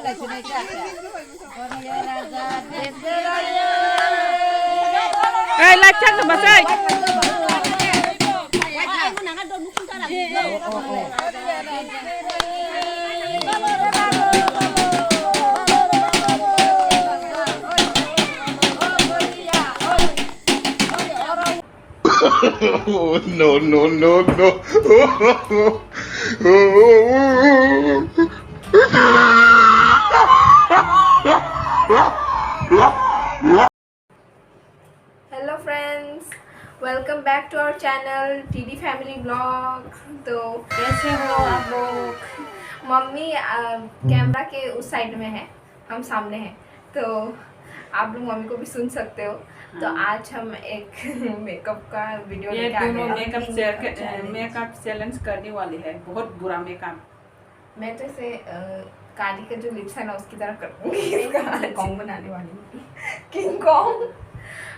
lacak ke basai. Oh, no, no, no, no. Hello friends, welcome back to our channel TD family blog. तो कैसे हो आप लोग? Mummy camera के उस साइड में है, हम सामने हैं, तो आप लोग मम्मी को भी सुन सकते हो। तो आज हम एक मेकअप का वीडियो लेके आ गए हैं। मेकअप चैलेंज करने वाली है, बहुत बुरा मेकअप। मैं तो इसे काली का जो लिप्स है ना उसकी तरह करूँगी, कॉन्ग बनाने वाली हूँ, किंग कॉन्ग।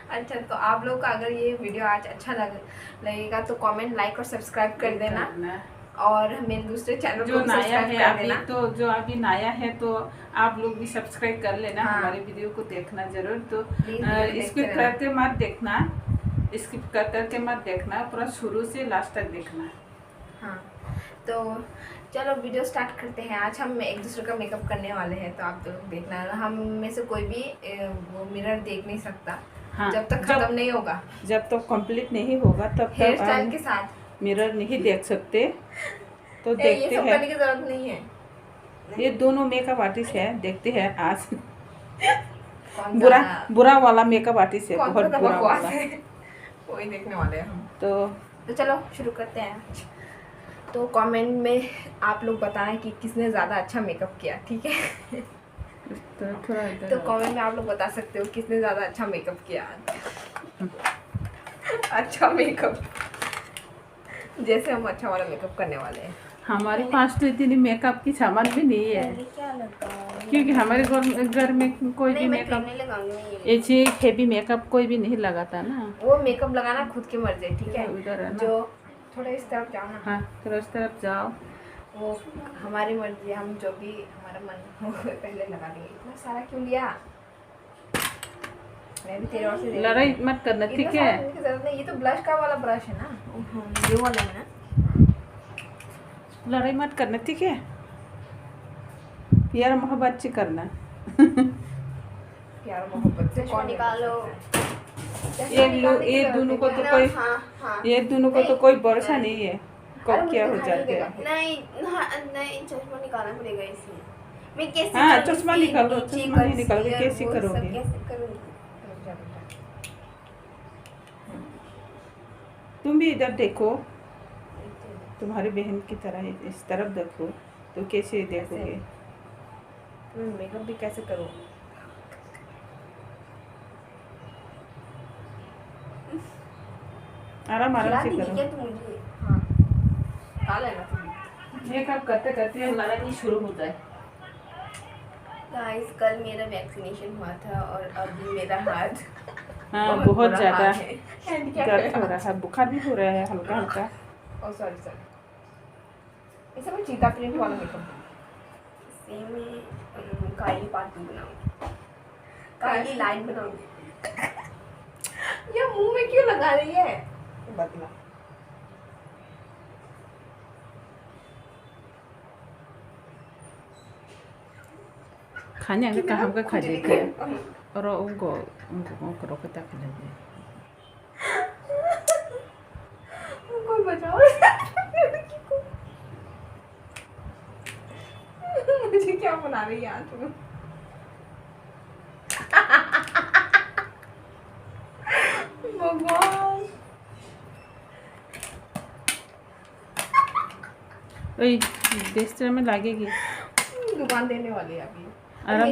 अच्छा, तो आप लोग का अगर ये वीडियो आज अच्छा लगेगा तो कमेंट, लाइक और सब्सक्राइब कर देना, और मेरे दूसरे चैनल जो को नया है कर अभी देना। तो जो अभी नया है तो आप लोग भी सब्सक्राइब कर लेना। हाँ। हमारे वीडियो को देखना जरूर। तो देखते स्किप करके मत देखना, स्किप करके मत देखना, पूरा शुरू से लास्ट तक देखना। हाँ, तो चलो वीडियो स्टार्ट करते हैं। आज हम एक दूसरे का मेकअप करने वाले हैं, तो आप लोग देखना। हम में से कोई भी वो मिरर देख नहीं सकता। हाँ, जब तक खत्म नहीं होगा, जब तक कंप्लीट नहीं होगा तब हेयर तक स्टाइल के साथ मिरर नहीं देख सकते। तो ये देखते सब हैं। करने की जरूरत नहीं है। ये दोनों मेकअप आर्टिस्ट है, देखते हैं आज। कौन बुरा वाला मेकअप आर्टिस्ट है, बहुत सा बुरा बकवास वाला। है, वही देखने वाले हैं हम। तो चलो शुरू करते हैं। तो कमेंट में आप लोग बताएं कि किसने ज़्यादा अच्छा मेकअप किया, ठीक है? तो कमेंट में आप लोग बता सकते हो किसने ज़्यादा अच्छा मेकअप किया। अच्छा मेकअप, जैसे हम अच्छा वाला मेकअप करने वाले हैं। हमारे पास तो इतनी मेकअप की सामान भी नहीं है, क्या लगा? क्योंकि हमारे घर में कोई भी मेकअप ऐसे हेवी मेकअप कोई भी नहीं लगाता ना। वो मेकअप लगाना खुद की मर्जी है, ठीक है? उधर है ना। जो थोड़ा इस तरफ जाओ ना। हाँ, थोड़ा उस तरफ जाओ। वो हमारी मर्जी है, हम जो भी हमारा मन हो पहले लगा देंगे। इतना सारा क्यों लिया? मैं भी तेरे और से लड़ाई मत करना, ठीक है? जरूरत नहीं, ये तो ब्लश का वाला ब्रश है ना, ये वाला है ना। लड़ाई मत करना, ठीक है? प्यार मोहब्बत से करना। प्यार मोहब्बत से कौन निकालो? ये दोनों को तो कोई, ये दोनों को तो कोई भरोसा नहीं है कब क्या हो जाता है। नहीं, चश्मा निकालना पड़ेगा इसमें। मैं कैसे? हाँ, चश्मा निकाल लो। चश्मा नहीं निकालोगे कैसे करोगे? तुम भी इधर देखो, तुम्हारी बहन की तरह इस तरफ देखो, तो कैसे देखोगे? मेकअप भी कैसे करो? आराम से करो। हाँ, खा लेना। मेकअप करते करते लड़ाई शुरू हो जाए। गाइस, कल मेरा वैक्सीनेशन हुआ था और अभी मेरा हाथ हाँ, बहुत ज़्यादा दर्द हो रहा है, बुखार भी हो रहा है हल्का हल्का। ओह सॉरी, इसे मैं चीता प्रिंट वाला मेकअप में काली पार्टी बनाऊंगी, काली लाइन बनाऊंगी। ये मुंह में क्यों लगा रही है? बदला खाने का काम का खा लेते हैं और उनको करो कता खिला दे। कोई बचाओ मुझे क्या बना रही है तुम? भगवान, ओए बेस्टर में लगेगी। दुकान देने वाली है अभी। आराम।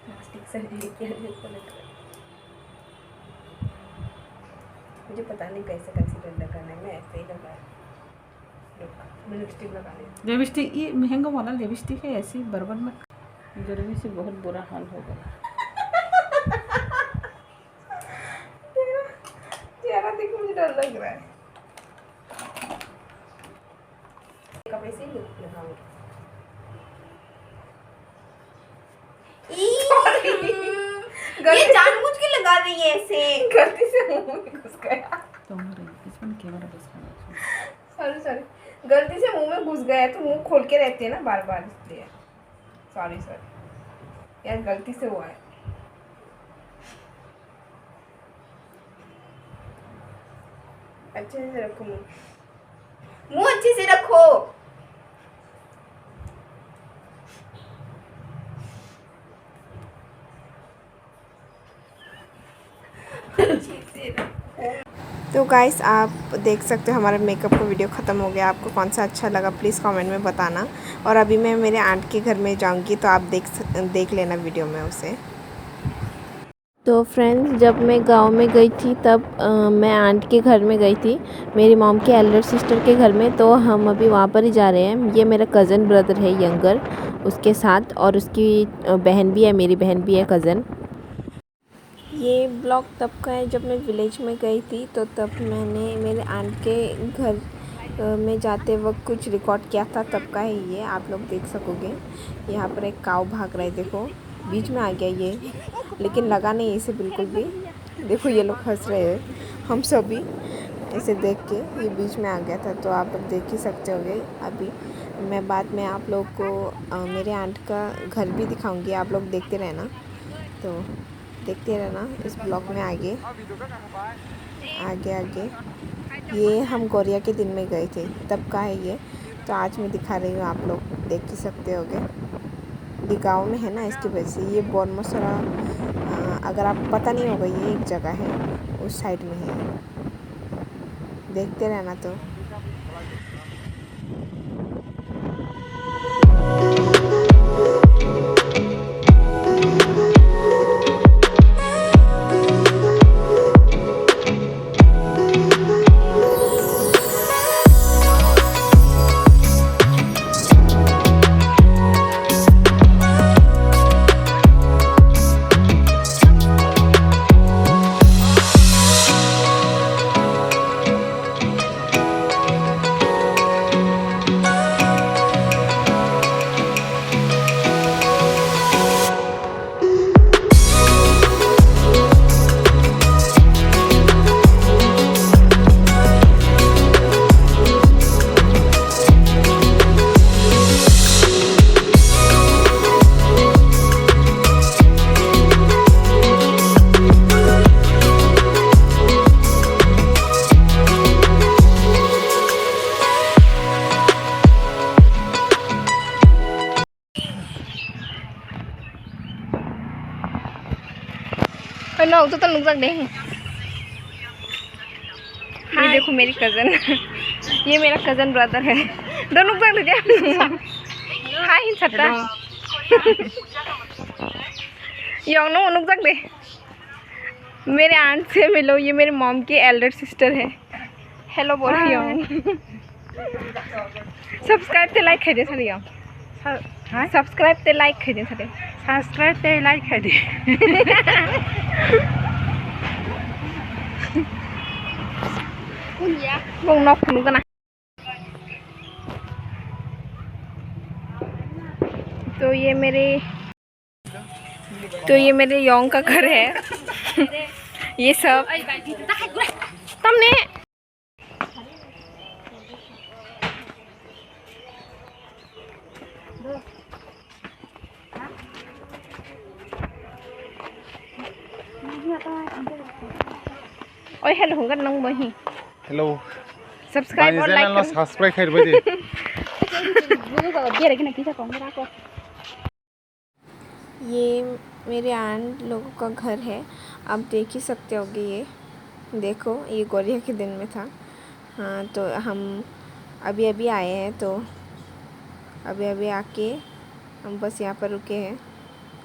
प्लास्टिक से लेके मुझे पता नहीं कैसे कंसीडर करना है, मैं ऐसे ही लगा लिपस्टिक लगा ली। लिपस्टिक ये महंगा वाला लिपस्टिक है, ऐसी बर्बाद में गर्मी से बहुत बुरा हाल हो गया। चेहरा देख मुझे डर लग रहा है। मेकअप ऐसे ही लगाऊंगी। ये जानबूझ के लगा रही है ऐसे, गलती से मुंह में घुस गया। सॉरी गलती से मुंह में घुस गया, तो मुंह खोल के रहते हैं ना बार बार, इसलिए सॉरी यार, गलती से हुआ है। अच्छे से रखो मुंह अच्छे से रखो। तो गाइस आप देख सकते हो हमारा मेकअप का वीडियो ख़त्म हो गया। आपको कौन सा अच्छा लगा प्लीज़ कमेंट में बताना। और अभी मैं मेरे आंट के घर में जाऊंगी, तो आप देख लेना वीडियो में उसे। तो फ्रेंड्स, जब मैं गांव में गई थी तब मैं आंट के घर में गई थी, मेरी मॉम के एल्डर सिस्टर के घर में। तो हम अभी वहाँ पर ही जा रहे हैं। ये मेरा कज़न ब्रदर है यंगर, उसके साथ, और उसकी बहन भी है, मेरी बहन भी है कज़न। ये ब्लॉग तब का है जब मैं विलेज में गई थी, तो तब मैंने मेरे आंट के घर में जाते वक्त कुछ रिकॉर्ड किया था, तब का है ये। आप लोग देख सकोगे। यहाँ पर एक काऊ भाग रहा है, देखो बीच में आ गया ये, लेकिन लगा नहीं इसे बिल्कुल भी। देखो ये लोग हंस रहे हैं, हम सभी इसे देख के, ये बीच में आ गया था। तो आप देख ही सकते होगे। अभी मैं बाद में आप लोग को मेरे आंट का घर भी दिखाऊंगी, आप लोग देखते रहना। तो देखते रहना इस ब्लॉग में आगे। ये हम गौरिया के दिन में गए थे, तब का है ये। तो आज मैं दिखा रही हूँ, आप लोग देख ही सकते होगे। ये गाँव में है ना, इसकी वजह से। ये बोरमसरा, अगर आप पता नहीं होगा, ये एक जगह है उस साइड में है। देखते रहना। तो नो तो नुक दे। ये देखो मेरी कज़न, ये मेरा कज़न ब्रदर है। दोनों नुक दे हाय छत्ता योंग नुक दे। मेरे आंट से मिलो, ये मेरे मॉम की एल्डर सिस्टर है। हेलो बोलो योंग। सब्सक्राइब ते लाइक कर दे सर योंग। सब्सक्राइब ते लाइक कर दे सर। सब्सक्राइब ते लाइक कर दे। Bông nọc cũng cái này. तो ये मेरे योंग का घर है। ये सब तुमने ओए हेलो होगा नंग वही हेलो सब्सक्राइब और लाइक सब्सक्राइब कर दे। ये मेरे आंट लोगों का घर है, आप देख ही सकते होगे। ये देखो, ये गौरिया के दिन में था। हाँ, तो हम अभी अभी आए हैं, तो अभी आके हम बस यहाँ पर रुके हैं।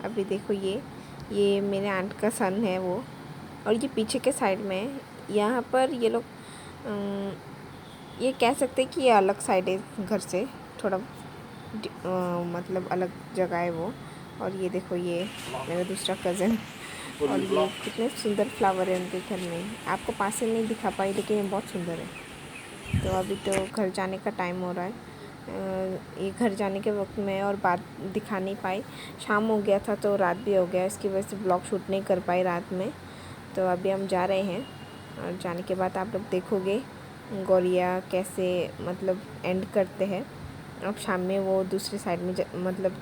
अभी देखो, ये मेरे आंट का सन है वो, और ये पीछे के साइड में यहाँ पर ये लोग ये कह सकते हैं कि ये अलग साइड है घर से, थोड़ा मतलब अलग जगह है वो। और ये देखो, ये मेरा दूसरा कज़न, और ये कितने सुंदर फ्लावर है उनके घर में। आपको पास से नहीं दिखा पाई, लेकिन ये बहुत सुंदर है। तो अभी तो घर जाने का टाइम हो रहा है, ये घर जाने के वक्त में और बात दिखा नहीं पाई। शाम हो गया था तो रात भी हो गया, इसकी वजह से ब्लॉग शूट नहीं कर पाई रात में। तो अभी हम जा रहे हैं और जाने के बाद आप लोग देखोगे गौरिया कैसे मतलब एंड करते हैं। अब शाम में वो दूसरे साइड में मतलब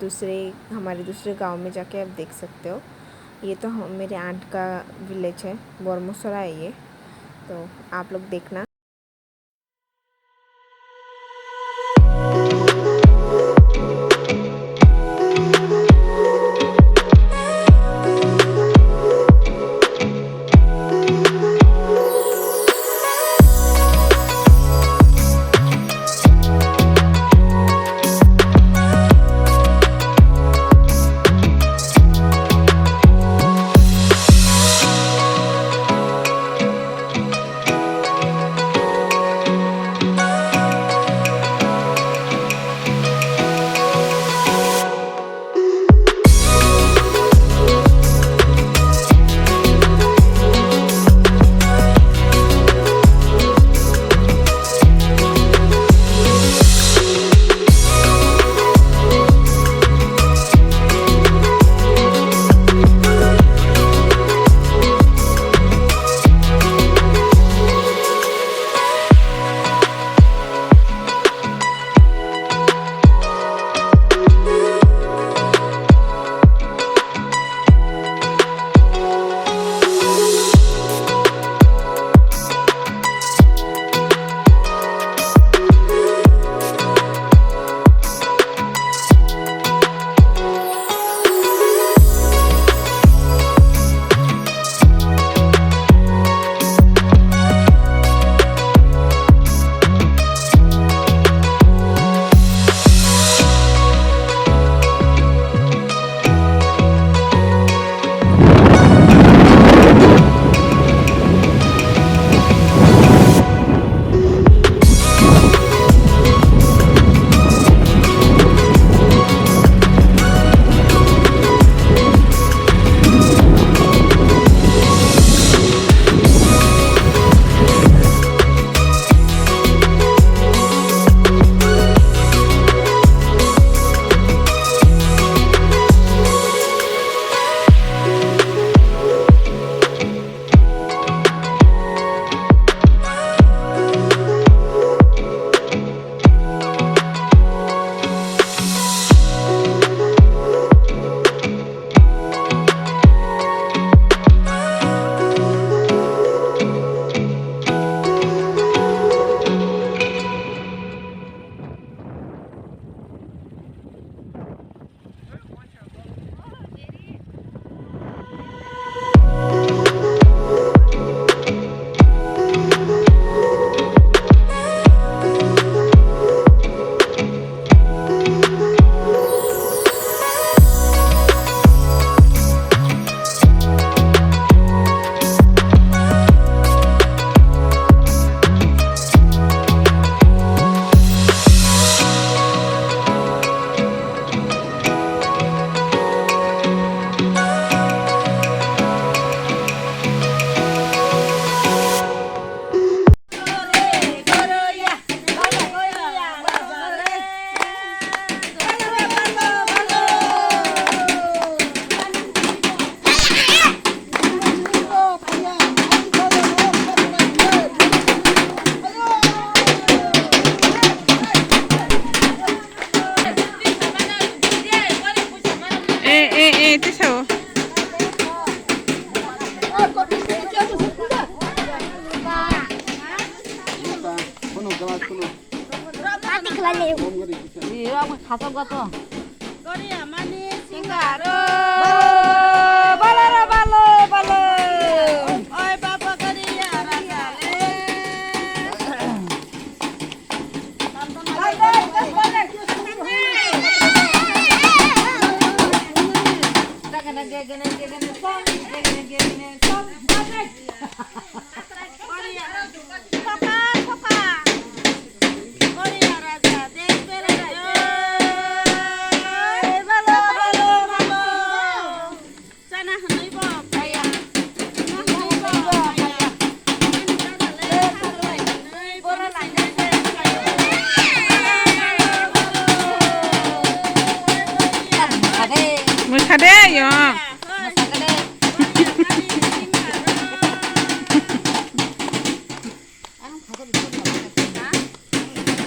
हमारे दूसरे गांव में जाके आप देख सकते हो। ये तो मेरे आंट का विलेज है, बोरमुसरा है ये, तो आप लोग देखना।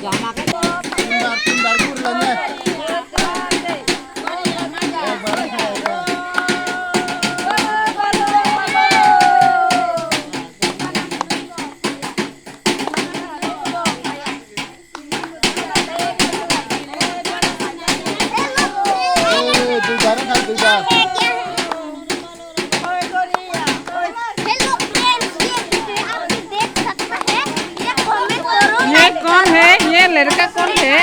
Timbar kurlanya. ये कौन है? ये लड़का कौन है?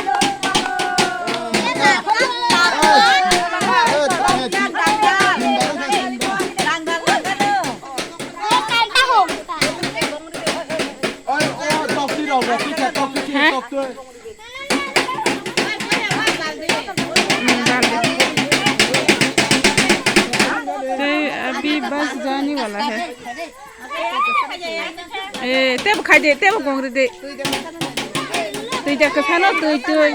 अभी बस जाने वाला है। ए तेब खाई दे, तेब गोंगरे दे। तुई जा के खाना तुई तुई।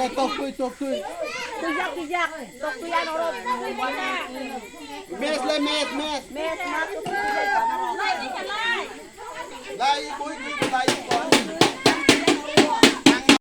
Mes. Lai boy